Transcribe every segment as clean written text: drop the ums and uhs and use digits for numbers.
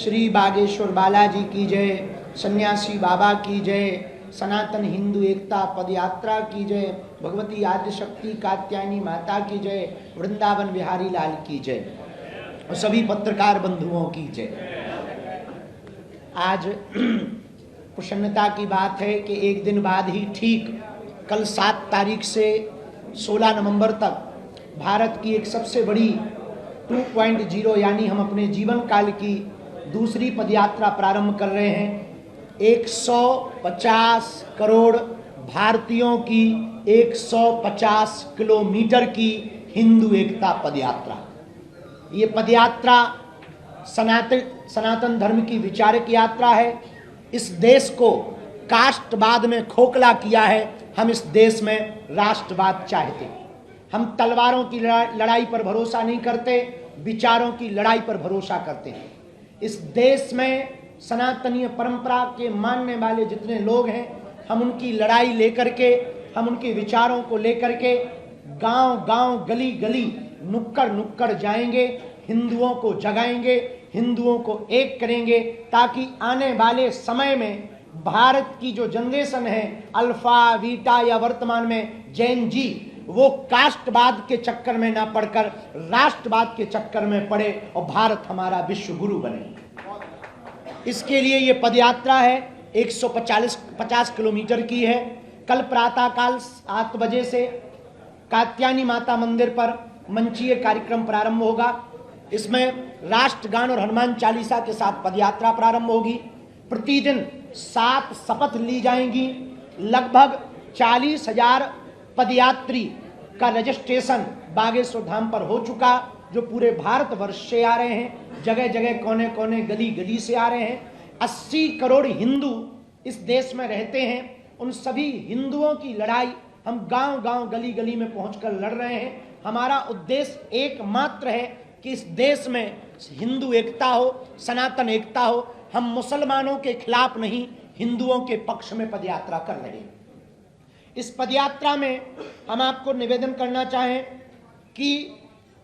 श्री बागेश्वर बालाजी की जय, सन्यासी बाबा की जय, सनातन हिंदू एकता पदयात्रा की जय, भगवती आद्यशक्ति कात्यायनी माता की जय, वृंदावन बिहारी लाल की जय और सभी पत्रकार बंधुओं की जय। आज प्रसन्नता की बात है कि एक दिन बाद ही ठीक कल 7 तारीख से 16 नवंबर तक भारत की एक सबसे बड़ी 2.0 यानी हम अपने जीवन काल की दूसरी पदयात्रा प्रारंभ कर रहे हैं। 150 करोड़ भारतीयों की 150 किलोमीटर की हिंदू एकता पदयात्रा। ये पदयात्रा सनातन धर्म की विचारक यात्रा है। इस देश को कास्टवाद में खोखला किया है। हम इस देश में राष्ट्रवाद चाहते हैं। हम तलवारों की लड़ाई पर भरोसा नहीं करते, विचारों की लड़ाई पर भरोसा करते हैं। इस देश में सनातनीय परंपरा के मानने वाले जितने लोग हैं, हम उनकी लड़ाई लेकर के, हम उनके विचारों को लेकर के गांव-गांव, गली-गली, नुक्कड़-नुक्कड़ जाएंगे, हिंदुओं को जगाएंगे, हिंदुओं को एक करेंगे, ताकि आने वाले समय में भारत की जो जनरेशन है, अल्फा, बीटा या वर्तमान में जैन जी, वो कास्टवाद के चक्कर में ना पड़कर राष्ट्रवाद के चक्कर में पड़े और भारत हमारा विश्व गुरु बने। इसके लिए ये पदयात्रा है, 150 किलोमीटर की है। कल प्रातःकाल 7 बजे से कात्यायनी माता मंदिर पर मंचीय कार्यक्रम प्रारंभ होगा। इसमें राष्ट्रगान और हनुमान चालीसा के साथ पदयात्रा प्रारंभ होगी। प्रतिदिन 7 शपथ ली जाएंगी। लगभग 40,000 पदयात्री का रजिस्ट्रेशन बागेश्वर धाम पर हो चुका, जो पूरे भारत वर्ष से आ रहे हैं, जगह जगह, कोने कोने, गली गली से आ रहे हैं। 80 करोड़ हिंदू इस देश में रहते हैं। उन सभी हिंदुओं की लड़ाई हम गांव गांव, गली गली में पहुंचकर लड़ रहे हैं। हमारा उद्देश्य एकमात्र है कि इस देश में हिंदू एकता हो, सनातन एकता हो। हम मुसलमानों के खिलाफ नहीं, हिंदुओं के पक्ष में पदयात्रा कर रहे हैं। इस पदयात्रा में हम आपको निवेदन करना चाहें कि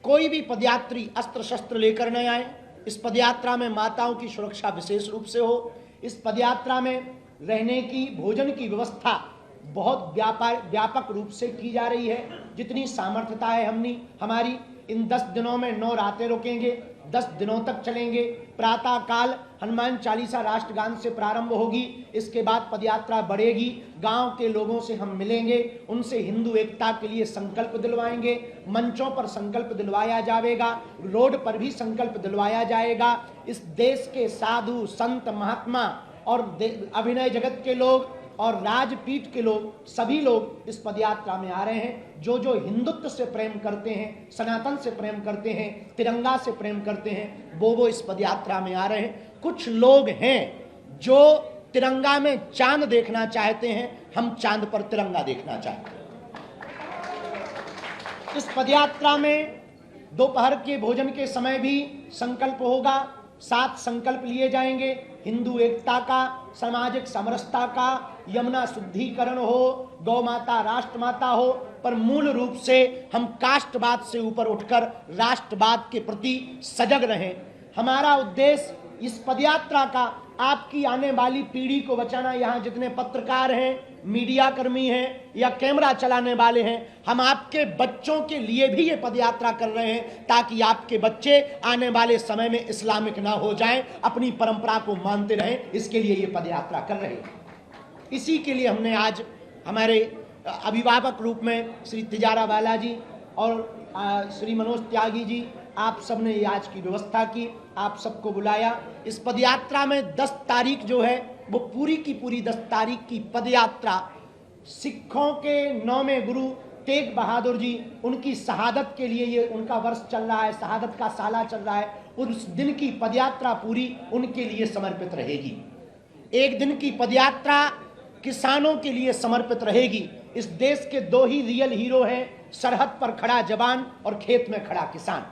कोई भी पदयात्री अस्त्र शस्त्र लेकर न आए। इस पदयात्रा में माताओं की सुरक्षा विशेष रूप से हो। इस पदयात्रा में रहने की, भोजन की व्यवस्था बहुत व्यापक रूप से की जा रही है। जितनी सामर्थ्यता है हमारी, इन 10 दिनों में 9 रातें रुकेंगे, 10 दिनों तक चलेंगे। प्रातः काल हनुमान चालीसा राष्ट्रगान से प्रारंभ होगी। इसके बाद पदयात्रा बढ़ेगी। गांव के लोगों से हम मिलेंगे, उनसे हिंदू एकता के लिए संकल्प दिलवाएंगे। मंचों पर संकल्प दिलवाया जाएगा, रोड पर भी संकल्प दिलवाया जाएगा। इस देश के साधु, संत, महात्मा और अभिनय जगत के लोग और राजपीठ के लोग, सभी लोग इस पदयात्रा में आ रहे हैं। जो जो हिंदुत्व से प्रेम करते हैं, सनातन से प्रेम करते हैं, तिरंगा से प्रेम करते हैं, वो इस पदयात्रा में आ रहे हैं। कुछ लोग हैं जो तिरंगा में चांद देखना चाहते हैं, हम चांद पर तिरंगा देखना चाहते हैं। इस पदयात्रा में दोपहर के भोजन के समय भी संकल्प होगा। 7 संकल्प लिए जाएंगे। हिंदू एकता का, सामाजिक समरसता का, यमुना शुद्धिकरण हो, गौ माता राष्ट्रमाता हो, पर मूल रूप से हम कास्टवाद से ऊपर उठकर राष्ट्रवाद के प्रति सजग रहें। हमारा उद्देश्य इस पदयात्रा का आपकी आने वाली पीढ़ी को बचाना। यहाँ जितने पत्रकार हैं, मीडिया कर्मी हैं या कैमरा चलाने वाले हैं, हम आपके बच्चों के लिए भी ये पदयात्रा कर रहे हैं, ताकि आपके बच्चे आने वाले समय में इस्लामिक ना हो जाएं, अपनी परंपरा को मानते रहें। इसके लिए ये पदयात्रा कर रहे हैं। इसी के लिए हमने आज हमारे अभिभावक रूप में श्री तिजारा बालाजी और श्री मनोज त्यागी जी, आप सब ने आज की व्यवस्था की, आप सबको बुलाया। इस पदयात्रा में 10 तारीख जो है वो पूरी की पूरी 10 तारीख की पदयात्रा सिखों के 9वें गुरु तेग बहादुर जी, उनकी शहादत के लिए ये उनका वर्ष चल रहा है, शहादत का साला चल रहा है। उस दिन की पदयात्रा पूरी उनके लिए समर्पित रहेगी। एक दिन की पदयात्रा किसानों के लिए समर्पित रहेगी। इस देश के 2 ही रियल हीरो हैं, सरहद पर खड़ा जवान और खेत में खड़ा किसान।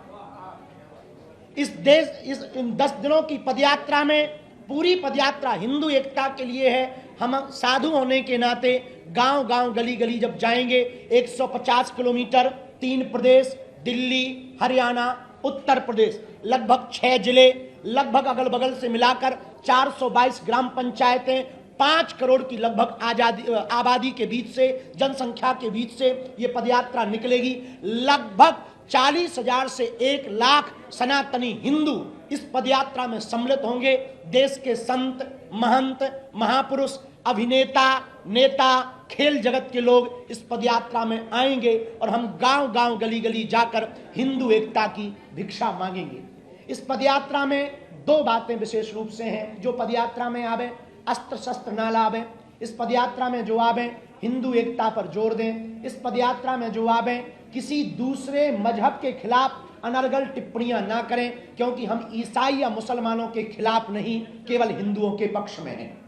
इन 10 दिनों की पदयात्रा में पूरी पदयात्रा हिंदू एकता के लिए है। हम साधु होने के नाते गांव गांव, गली गली जब जाएंगे, 150 किलोमीटर, 3 प्रदेश, दिल्ली, हरियाणा, उत्तर प्रदेश, लगभग 6 जिले, लगभग अगल बगल से मिलाकर 422 ग्राम पंचायतें, 5 करोड़ की लगभग आबादी के बीच से, जनसंख्या के बीच से ये पदयात्रा निकलेगी। लगभग 40,000 से 1 लाख सनातनी हिंदू इस पदयात्रा में सम्मिलित होंगे। देश के संत, महंत, महापुरुष, अभिनेता, नेता, खेल जगत के लोग इस पदयात्रा में आएंगे और हम गांव गांव, गली गली जाकर हिंदू एकता की भिक्षा मांगेंगे। इस पदयात्रा में 2 बातें विशेष रूप से हैं। जो पदयात्रा में आवे अस्त्र शस्त्र ना लावे। इस पदयात्रा में जो आवे हिंदू एकता पर जोर दें। इस पदयात्रा में जो आवे किसी दूसरे मजहब के खिलाफ अनर्गल टिप्पणियां ना करें, क्योंकि हम ईसाई या मुसलमानों के खिलाफ नहीं, केवल हिंदुओं के पक्ष में हैं।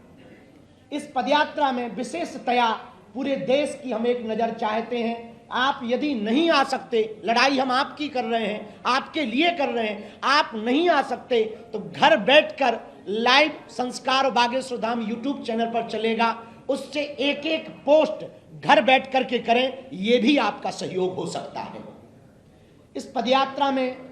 इस पदयात्रा में विशेषतया पूरे देश की हम एक नजर चाहते हैं। आप यदि नहीं आ सकते, लड़ाई हम आपकी कर रहे हैं, आपके लिए कर रहे हैं, आप नहीं आ सकते तो घर बैठकर लाइव संस्कार बागेश्वर धाम यूट्यूब चैनल पर चलेगा, उससे एक एक पोस्ट घर बैठ करके करें, यह भी आपका सहयोग हो सकता है। इस पदयात्रा में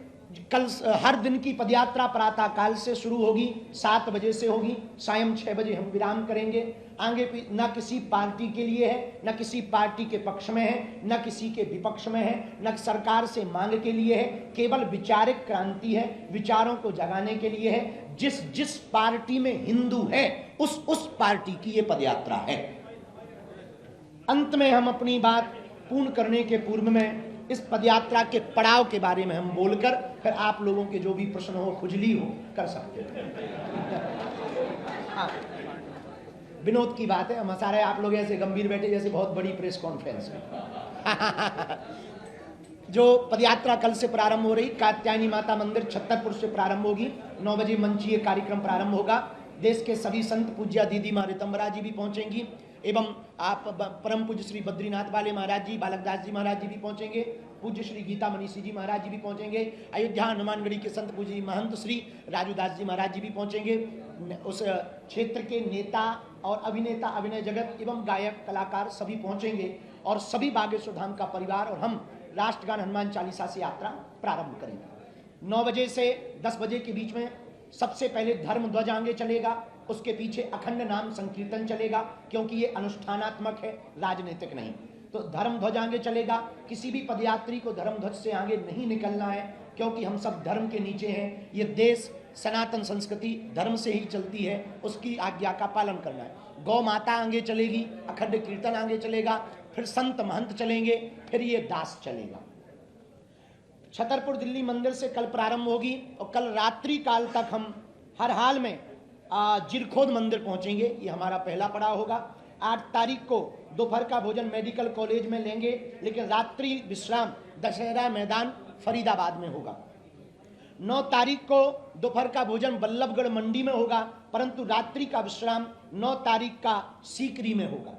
कल हर दिन की पदयात्रा प्रातः काल से शुरू होगी, 7 बजे से होगी, सायं 6 बजे हम विराम करेंगे। आगे न किसी पार्टी के लिए है, न किसी पार्टी के पक्ष में है, न किसी के विपक्ष में है, न सरकार से मांग के लिए है, केवल विचारिक क्रांति है, विचारों को जगाने के लिए है। जिस जिस पार्टी में हिंदू है उस पार्टी की ये पदयात्रा है। अंत में हम अपनी बात पूर्ण करने के पूर्व में इस पदयात्रा के पड़ाव के बारे में हम बोलकर फिर आप लोगों के जो भी प्रश्न हो, खुजली हो, कर सकते हैं। हाँ, विनोद की बात है, हम सारे आप लोग ऐसे गंभीर बैठे जैसे बहुत बड़ी प्रेस कॉन्फ्रेंस में। जो पदयात्रा कल से प्रारंभ हो रही, कात्यायनी माता मंदिर छतरपुर से प्रारंभ होगी। 9 बजे मंचीय कार्यक्रम प्रारंभ होगा। देश के सभी संत पूज्या दीदी माँ रितंबरा जी भी पहुंचेंगी एवं आप परम पूज्य श्री बद्रीनाथ वाले महाराज जी, बालकदास जी महाराज जी भी पहुंचेंगे, पूज्य श्री गीता मनीषी जी महाराज जी भी पहुंचेंगे, अयोध्या हनुमानगढ़ी के संत पूज्य महंत श्री राजूदास जी महाराज जी भी पहुंचेंगे। उस क्षेत्र के नेता और अभिनेता, अभिनय जगत एवं गायक कलाकार सभी पहुंचेंगे और सभी बागेश्वर धाम का परिवार और हम राष्ट्रगान हनुमान चालीसा से यात्रा प्रारंभ करेंगे। 9 बजे से 10 बजे के बीच में सबसे पहले धर्म ध्वज आगे चलेगा, उसके पीछे अखंड नाम संकीर्तन चलेगा, क्योंकि ये अनुष्ठानात्मक है, राजनीतिक नहीं। तो धर्म ध्वज आगे चलेगा। किसी भी पदयात्री को धर्म ध्वज से आगे नहीं निकलना है, क्योंकि हम सब धर्म के नीचे हैं। ये देश सनातन संस्कृति धर्म से ही चलती है, उसकी आज्ञा का पालन करना है। गौ माता आगे चलेगी, अखंड कीर्तन आगे चलेगा, फिर संत महंत चलेंगे, फिर ये दास चलेगा। छतरपुर दिल्ली मंदिर से कल प्रारंभ होगी और कल रात्रि काल तक हम हर हाल में जिरखोद मंदिर पहुंचेंगे। ये हमारा पहला पड़ाव होगा। 8 तारीख को दोपहर का भोजन मेडिकल कॉलेज में लेंगे, लेकिन रात्रि विश्राम दशहरा मैदान फरीदाबाद में होगा। 9 तारीख को दोपहर का भोजन बल्लभगढ़ मंडी में होगा, परंतु रात्रि का विश्राम 9 तारीख का सीकरी में होगा।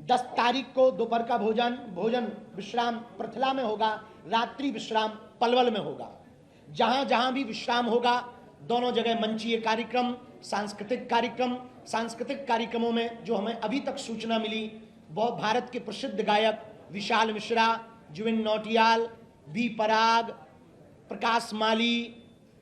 10 तारीख को दोपहर का भोजन विश्राम पृथला में होगा, रात्रि विश्राम पलवल में होगा। जहां जहां भी विश्राम होगा, दोनों जगह मंचीय कार्यक्रम, सांस्कृतिक कार्यक्रमों में जो हमें अभी तक सूचना मिली, वो भारत के प्रसिद्ध गायक विशाल मिश्रा, जुबिन नौटियाल, बी पराग, प्रकाश माली,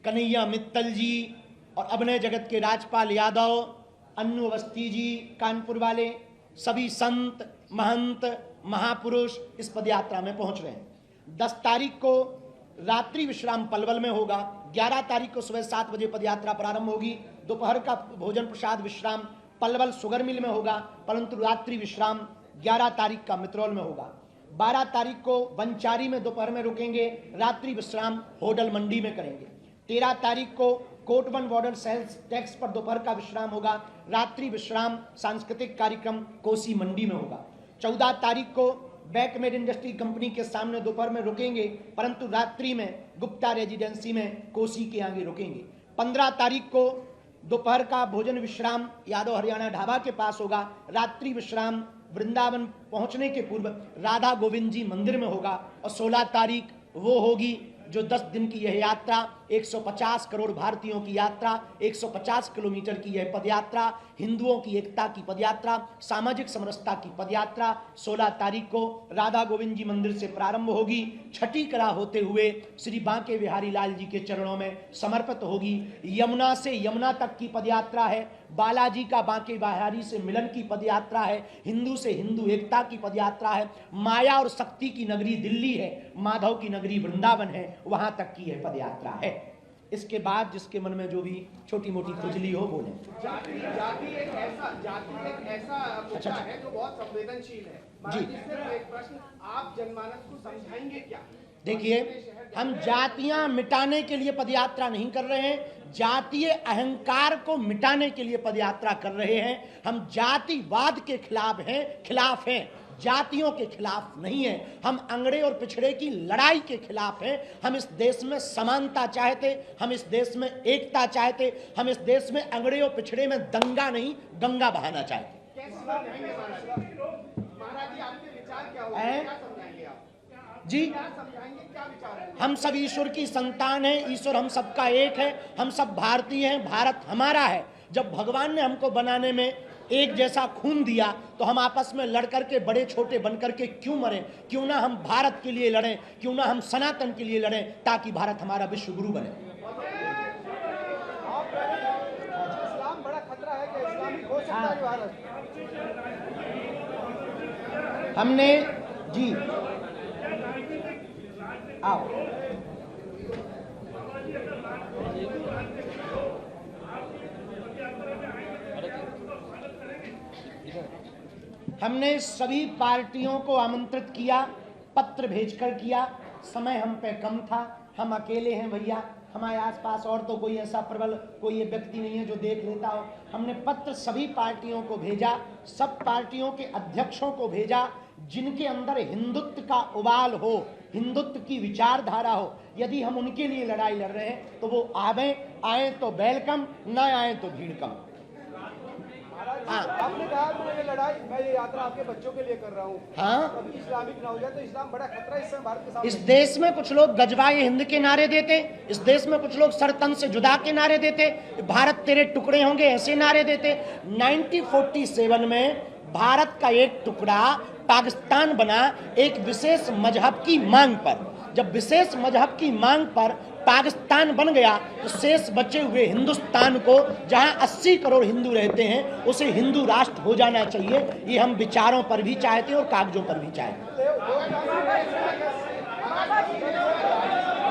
कन्हैया मित्तल जी और अभिनय जगत के राजपाल यादव, अन्नू अवस्थी जी कानपुर वाले, सभी संत महंत महापुरुष इस पदयात्रा में पहुंच रहे हैं। 10 तारीख को रात्रि विश्राम पलवल में होगा। 11 तारीख को सुबह 7 बजे पदयात्रा प्रारंभ होगी। दोपहर का भोजन प्रसाद विश्राम पलवल शुगर मिल में होगा, परंतु रात्रि विश्राम 11 तारीख का मित्रौल में होगा। 12 तारीख को बंचारी में दोपहर में रुकेंगे, रात्रि विश्राम होडल मंडी में करेंगे। 13 तारीख को कोटवन बॉर्डर सेल्स टैक्स पर दोपहर का विश्राम होगा, रात्रि विश्राम सांस्कृतिक कार्यक्रम कोसी मंडी में होगा। 14 तारीख को बैकमेड इंडस्ट्री कंपनी के सामने दोपहर में रुकेंगे, परंतु रात्रि में गुप्ता रेजिडेंसी में कोसी के आगे रुकेंगे। 15 तारीख को दोपहर का भोजन विश्राम यादव हरियाणा ढाबा के पास होगा, रात्रि विश्राम वृंदावन पहुंचने के पूर्व राधा गोविंद जी मंदिर में होगा। और 16 तारीख वो होगी जो 10 दिन की यह यात्रा 150 करोड़ भारतीयों की यात्रा, 150 किलोमीटर की यह पदयात्रा, हिंदुओं की एकता की पदयात्रा, सामाजिक समरसता की पदयात्रा 16 तारीख को राधा गोविंद जी मंदिर से प्रारंभ होगी। छठी कला होते हुए श्री बांके बिहारी लाल जी के चरणों में समर्पित होगी। यमुना से यमुना तक की पदयात्रा है, बालाजी का बांके बिहारी से मिलन की पदयात्रा है, हिंदू से हिंदू एकता की पदयात्रा है, माया और शक्ति की नगरी दिल्ली है, माधव की नगरी वृंदावन है, वहां तक की यह पदयात्रा है। इसके बाद जिसके मन में जो भी छोटी मोटी खुजली हो बोले। जाति एक ऐसा मुद्दा है जो बहुत संवेदनशील है। जी, एक प्रश्न, आप जनमानस को समझाएंगे क्या? देखिए, हम जातियां मिटाने के लिए पदयात्रा नहीं कर रहे हैं, जातीय अहंकार को मिटाने के लिए पदयात्रा कर रहे हैं। हम जातिवाद के खिलाफ हैं, जातियों के खिलाफ नहीं है। हम अंगड़े और पिछड़े की लड़ाई के खिलाफ हैं। हम इस देश में समानता चाहते, हम इस देश में एकता चाहते, हम इस देश में अंगड़े और पिछड़े में दंगा नहीं गंगा बहाना चाहते। महाराज जी, आपके विचार क्या होंगे? क्या समझाएंगे आप? जी, क्या समझाएंगे, क्या विचार है? हम सब ईश्वर की संतान हैं, ईश्वर हम सबका एक है, हम सब भारतीय हैं, भारत हमारा है। जब भगवान ने हमको बनाने में एक जैसा खून दिया तो हम आपस में लड़ करके बड़े छोटे बनकर के क्यों मरें? क्यों ना हम भारत के लिए लड़ें, क्यों ना हम सनातन के लिए लड़ें, ताकि भारत हमारा विश्व गुरु बने। इस्लाम बड़ा खतरा है कि इस्लामिक हो सकता है भारत? हमने जी आओ हमने सभी पार्टियों को आमंत्रित किया, पत्र भेजकर किया। समय हम पे कम था, हम अकेले हैं भैया, हमारे आसपास और तो कोई ऐसा प्रबल कोई ये व्यक्ति नहीं है जो देख लेता हो। हमने पत्र सभी पार्टियों को भेजा, सब पार्टियों के अध्यक्षों को भेजा, जिनके अंदर हिंदुत्व का उबाल हो, हिंदुत्व की विचारधारा हो। यदि हम उनके लिए लड़ाई लड़ रहे हैं तो वो आए तो वेलकम, न आए तो भीड़ कम। आपने कहा मैं ये यात्रा आपके बच्चों के लिए कर रहा हूँ। हाँ, कभी इस्लामिक ना हो जाए तो इस्लाम बड़ा खतरा इस समय भारत के सामने। इस देश में कुछ लोग गजबाए हिंद के नारे देते, इस देश में कुछ लोग सरतन से जुदा के नारे देते, भारत तेरे टुकड़े होंगे ऐसे नारे देते। 1947 में भारत का एक टुकड़ा पाकिस्तान बना एक विशेष मजहब की मांग पर। जब विशेष मजहब की मांग पर पाकिस्तान बन गया तो शेष बचे हुए हिंदुस्तान को, जहां 80 करोड़ हिंदू रहते हैं, उसे हिंदू राष्ट्र हो जाना चाहिए। ये हम विचारों पर भी चाहते हैं और कागजों पर भी चाहते हैं।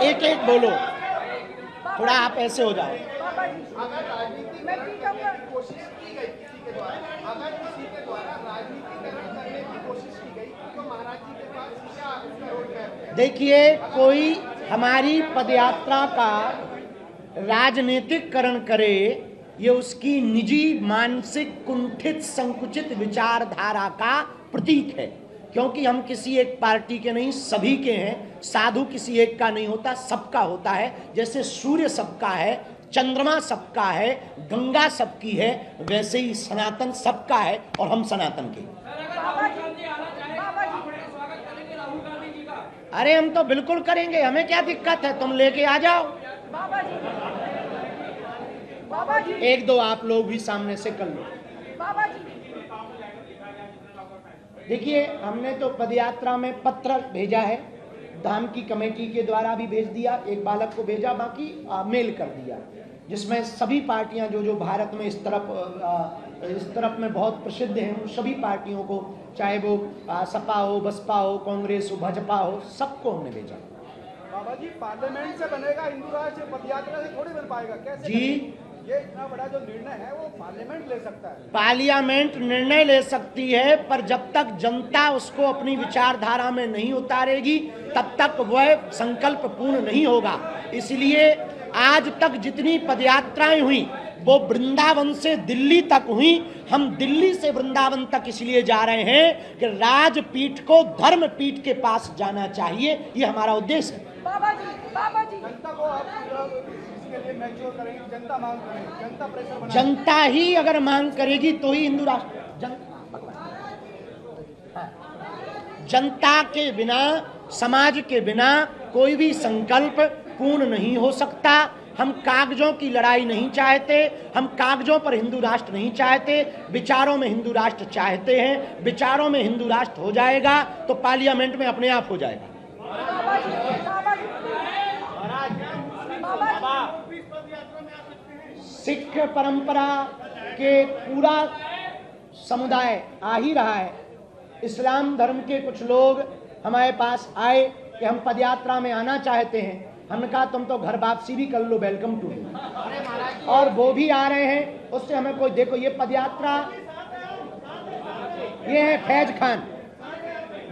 एक एक बोलो, थोड़ा आप ऐसे हो जाओ। अगर राजनीति में कोशिश की गई किसी के द्वारा, अगर किसी के द्वारा राजनीतिकरण करने की कोशिश की गई तो महाराज जी के पास क्या उसका रोल है? देखिए, कोई हमारी पदयात्रा का राजनीतिकरण करे, ये उसकी निजी मानसिक कुंठित संकुचित विचारधारा का प्रतीक है। क्योंकि हम किसी एक पार्टी के नहीं, सभी के हैं। साधु किसी एक का नहीं होता, सबका होता है। जैसे सूर्य सबका है, चंद्रमा सबका है, गंगा सबकी है, वैसे ही सनातन सबका है और हम सनातन के। अरे हम तो बिल्कुल करेंगे, हमें क्या दिक्कत है, तुम लेके आ जाओ। बाबा जी, एक दो आप लोग भी सामने से कर लो। बाबा जी, देखिए, हमने तो पदयात्रा में पत्र भेजा है, धाम की कमेटी के द्वारा भी भेज दिया, एक बालक को भेजा, बाकी मेल कर दिया, जिसमें सभी पार्टियां जो भारत में इस तरफ में बहुत प्रसिद्ध हैं, उन सभी पार्टियों को, चाहे वो सपा हो, बसपा हो, कांग्रेस हो, भाजपा हो, सबको हमने भेजा। बाबा जी, पार्लियामेंट से बनेगा हिंदू राष्ट्र, पदयात्रा से थोड़ी बन पाएगा, कैसे जी? ये इतना बड़ा जो निर्णय है वो पार्लियामेंट ले सकता है। पार्लियामेंट निर्णय ले सकती है, पर जब तक जनता उसको अपनी विचारधारा में नहीं उतारेगी तब तक वह संकल्प पूर्ण नहीं होगा। इसलिए आज तक जितनी पदयात्राएं हुई वो वृंदावन से दिल्ली तक हुई। हम दिल्ली से वृंदावन तक इसलिए जा रहे हैं कि राजपीठ को धर्मपीठ के पास जाना चाहिए, ये हमारा उद्देश्य है। बाबा जी, बाबा जी, जनता को आप इसके लिए मैच्योर करेंगे, जनता मांग करेगी, जनता प्रेशर बनाएगी। जनता ही अगर मांग करेगी तो ही हिंदू राष्ट्र। जनता के बिना, समाज के बिना कोई भी संकल्प पूर्ण नहीं हो सकता। हम कागजों की लड़ाई नहीं चाहते, हम कागजों पर हिंदू राष्ट्र नहीं चाहते, विचारों में हिंदू राष्ट्र चाहते हैं। विचारों में हिंदू राष्ट्र हो जाएगा तो पार्लियामेंट में अपने आप हो जाएगा। बाबा जी, बाबा जी, बाबा जी, सिख परंपरा के पूरा समुदाय आ ही रहा है। इस्लाम धर्म के कुछ लोग हमारे पास आए कि हम पदयात्रा में आना चाहते हैं। हमने कहा तुम तो घर वापसी भी कर लो, वेलकम टू यू। और वो भी आ रहे हैं, उससे हमें कोई, देखो ये पदयात्रा, ये है फैज खान,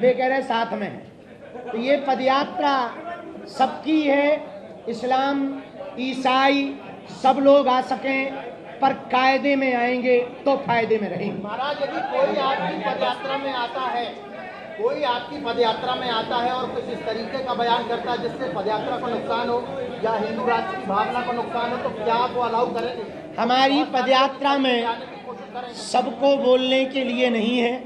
वे कह रहे साथ में है। तो ये पदयात्रा सबकी है, इस्लाम ईसाई सब लोग आ सकें, पर कायदे में आएंगे तो फायदे में रहेंगे। महाराज यदि कोई आपकी पदयात्रा में आता है, कोई आपकी पदयात्रा में आता है और कुछ इस तरीके का बयान करता है जिससे पदयात्रा को नुकसान हो या हिंदू राष्ट्र की भावना को नुकसान हो, तो क्या आप वो अलाउ करेंगे? हमारी पदयात्रा में सबको बोलने के लिए नहीं है,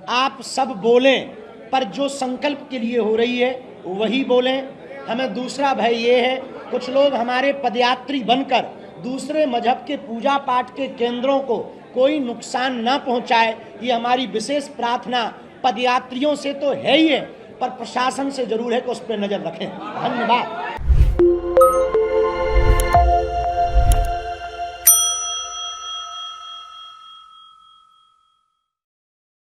आप सब बोलें, पर जो संकल्प के लिए हो रही है वही बोलें। हमें दूसरा भय ये है, कुछ लोग हमारे पदयात्री बनकर दूसरे मजहब के पूजा पाठ के केंद्रों को कोई नुकसान न पहुंचाए, ये हमारी विशेष प्रार्थना पदयात्रियों से तो है ही है, पर प्रशासन से जरूर है कि उस पर नजर रखें। धन्यवाद।